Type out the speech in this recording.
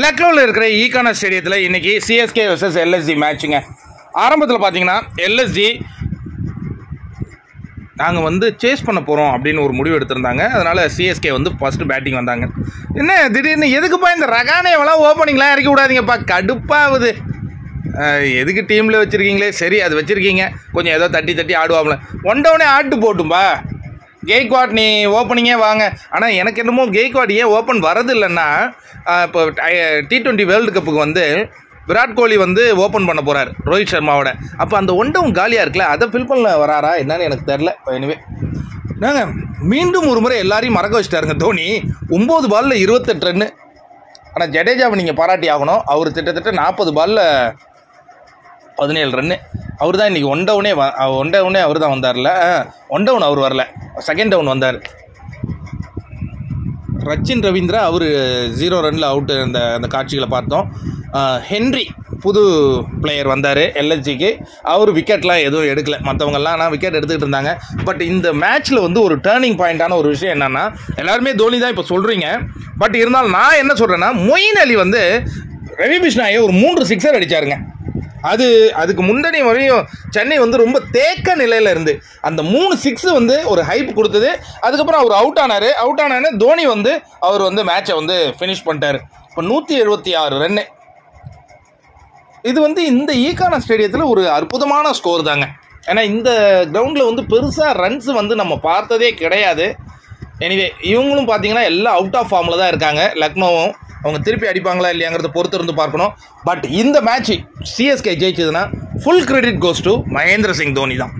லக்னோவில் இருக்கிற ஈகானா ஸ்டேடியத்தில் இன்றைக்கி சிஎஸ்கே vs எல்எஸ்ஜி மேட்சுங்க. ஆரம்பத்தில் பார்த்தீங்கன்னா எல்எஸ்ஜி நாங்கள் வந்து சேஸ் பண்ண போகிறோம் அப்படின்னு ஒரு முடிவு எடுத்திருந்தாங்க. அதனால் சிஎஸ்கே வந்து ஃபஸ்ட்டு பேட்டிங் வந்தாங்க. என்ன திடீர்னு எதுக்குப்பா இந்த ரகானேவெல்லாம் ஓப்பனிங்லாம் இறக்கி விடாதீங்கப்பா, கடுப்பாகுது. எதுக்கு டீமில் வச்சுருக்கீங்களே, சரி அது வச்சுருக்கீங்க, கொஞ்சம் ஏதோ தட்டி தட்டி ஆடுவாங்களே, ஒன் டவுனே ஆட்டு போட்டும்பா. கெய்க்வாட் நீ ஓப்பனிங்கே வாங்க. ஆனால் எனக்கு என்னமோ கெய்க்வாட் ஏன் ஓப்பன் வரது இல்லைன்னா, இப்போ T20 வேர்ல்டு கப்புக்கு வந்து விராட் கோலி வந்து ஓப்பன் பண்ண போகிறார் ரோஹித் சர்மாவோட. அப்போ அந்த ஒன் டவுன் காலியாக இருக்குல்ல, அதை ஃபில் பண்ண வராரா என்னன்னு எனக்கு தெரில. எனிவே நாங்கள் மீண்டும் ஒரு முறை எல்லாரையும் மறக்க வச்சுட்டாருங்க தோனி. 9 பாலில் 28 ரன்னு. ஆனால் ஜடேஜாவை நீங்கள் பாராட்டி ஆகணும். அவர் கிட்டத்தட்ட 40 பாலில் 17 ரன்னு. அவர் தான் இன்றைக்கி ஒன் டவுனே அவர் தான் வந்தார்ல. ஒன் டவுன் அவர் வரல, செகண்ட் டவுன் வந்தார். ரச்சின் ரவீந்திரா அவர் 0 ரனில் அவுட்டு. அந்த காட்சிகளை பார்த்தோம். ஹென்ரி புது பிளேயர் வந்தார் எல்எஸ்ஜிக்கு. அவர் விக்கெட்லாம் எதுவும் எடுக்கலை. மற்றவங்கெல்லாம் ஆனால் விக்கெட் எடுத்துக்கிட்டு இருந்தாங்க. பட் இந்த மேட்ச்சில் வந்து ஒரு டேர்னிங் பாயிண்ட்டான ஒரு விஷயம் என்னென்னா, எல்லாருமே தோனி தான் இப்போ சொல்கிறீங்க. பட் இருந்தாலும் நான் என்ன சொல்கிறேன்னா, மொயின் அலி வந்து ரவி பிஷ்னாயை ஒரு 3 சிக்ஸர் அடித்தாருங்க. அதுக்கு முன்னாடி வரையும் சென்னை வந்து ரொம்ப தேக்க நிலையில் இருந்து அந்த 3 6 வந்து ஒரு ஹைப் கொடுத்தது. அதுக்கப்புறம் அவர் அவுட் ஆனார். தோனி வந்து அவர் வந்து மேட்சை வந்து ஃபினிஷ் பண்ணிட்டார். இப்போ 176 ரன்னு. இது வந்து இந்த ஈகானா ஸ்டேடியத்தில் ஒரு அற்புதமான ஸ்கோர் தாங்க. ஏன்னா இந்த கிரவுண்டில் வந்து பெருசாக ரன்ஸ் வந்து நம்ம பார்த்ததே கிடையாது. எனிவே இவங்களும் பார்த்தீங்கன்னா எல்லாம் அவுட் ஆஃப் ஃபார்மில் தான் இருக்காங்க. லக்னோவும் அவங்க திருப்பி அடிப்பாங்களா இல்லையாங்கிறத பொறுத்து இருந்து பார்க்கணும். பட் இந்த மேட்ச் சிஎஸ்கே ஜெயிச்சதுன்னா full credit goes to Mahendra Singh Dhoni தான்.